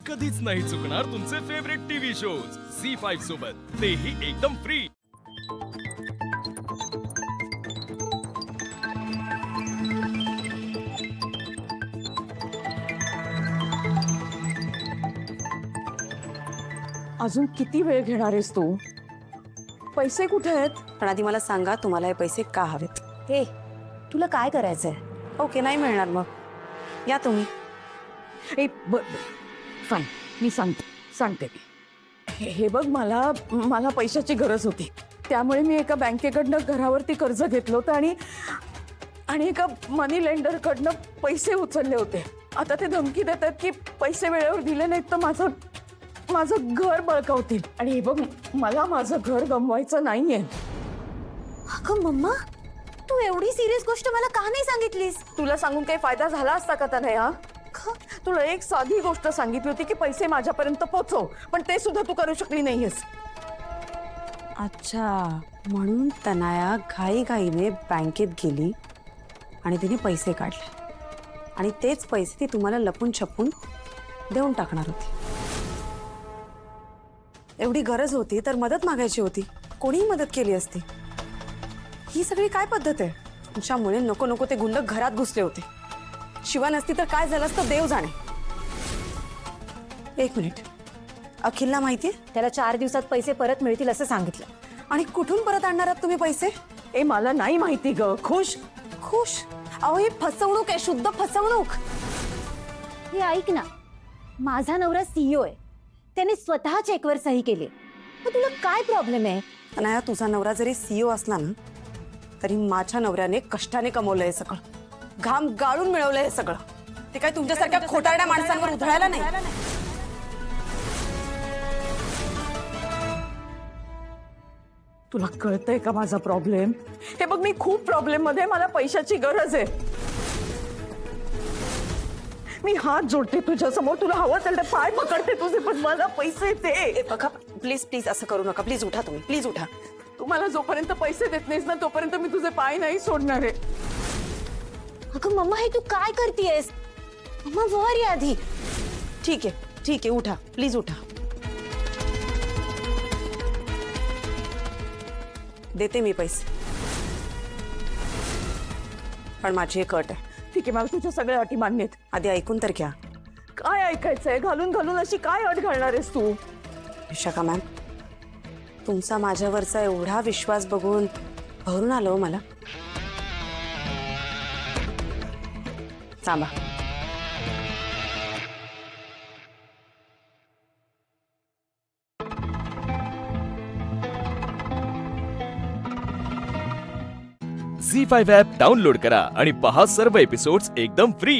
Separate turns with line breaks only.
कधीच नाही चुकणार तुमचे फेवरेट टीव्ही शोज झी5 सोबत, तेही एकदम फ्री।
अजून किती वेळ घेणार आहेस तू? पैसे कुठे आहेत?
पण आधी मला सांगा, तुम्हाला हे पैसे का हवेत?
हे तुला काय करायचंय?
ओके, नाही मिळणार मग या तुम्ही।
फाईन, मी सांगते हे बघ, मला पैशाची गरज होती, त्यामुळे मी एका बँकेकडनं घरावरती कर्ज घेतलं होतं आणि एका मनी लेंडरकडनं पैसे उचलले होते। आता ते धमकी देतात की पैसे वेळेवर दिले नाहीत तर माझं घर बळकावतील। आणि हे बघ, मला माझं घर गमवायचं नाहीये।
अगं मम्मा, तू एवढी सिरियस गोष्ट मला का नाही सांगितलीस?
तुला सांगून काही फायदा झाला असता का नाही? हा, तुला एक साधी गोष्ट सांगितली होती की पैसे माझ्यापर्यंत पोहोचव, पण ते सुद्धा तू करू शकली नाहीयेस।
अच्छा, म्हणून तनया घाईघाईने बँकेत गेली आणि तिने पैसे काढले आणि तेच पैसे ती तुम्हाला लपून छपून देऊन टाकणार होती। एवढी गरज होती तर मदत मागायची होती, कोणीही मदत केली असती। ही सगळी काय पद्धत आहे? तुमच्यामुळे नको नको ते गुंड घरात घुसले होते। शिवा नसती तर काय झालं असतं देव जाणे। एक मिनिट, अखिलला माहितीये?
त्याला 4 दिवसात पैसे परत मिळतील असं सांगितलं।
आणि कुठून परत आणणार आहात तुम्ही पैसे?
ए, मला नाही माहिती ग। खुश
अहो, ही फसवणूक आहे, शुद्ध फसवणूक।
हे ऐक ना, माझा नवरा सीईओ आहे, त्याने स्वतः चेकवर सही केली। मग तुला काय प्रॉब्लेम आहे?
अनाया, तुझा नवरा जरी सीईओ असला ना तरी माझ्या नवऱ्याने कष्टाने कमवलंय सगळं, घाम गाळून मिळवलंय सगळं। ते काय तुमच्यासारख्या खोटारड्या माणसांवर उधळायला नाही।
तुला कळतंय का माझा प्रॉब्लेम? हे बघ, मी खूप प्रॉब्लेम मध्ये, मला पैशाची गरज आहे। मी हात जोडते तुझ्या समोर, तुला हवं तर पाय पकडते तुझे, पण मला पैसे दे।
बघा, प्लीज असं करू नका, प्लीज उठा तुम्ही, प्लीज उठा।
तू मला जोपर्यंत पैसे देत नाहीस ना तोपर्यंत मी तुझे पाय नाही सोडणार आहे।
अगं मम्मा, हे तू काय करतेयस? मम्मा, वर ये आधी।
ठीक आहे, उठा, प्लीज उठा। देते मी पैसे, पण माझी एक अट आहे।
ठीक आहे, मला तुझ्या सगळ्या अटी मान्य आहेत।
आधी ऐकून तर घ्या।
काय ऐकायचंय? घालून अशी काय अट घालणार आहेस तू?
विशाखा मॅम, तुमचा माझ्यावरचा एवढा विश्वास बघून भरून आलं हो मला। थांबा,
झी5 ॲप डाउनलोड करा आणि पहा सर्व एपिसोड्स एकदम फ्री।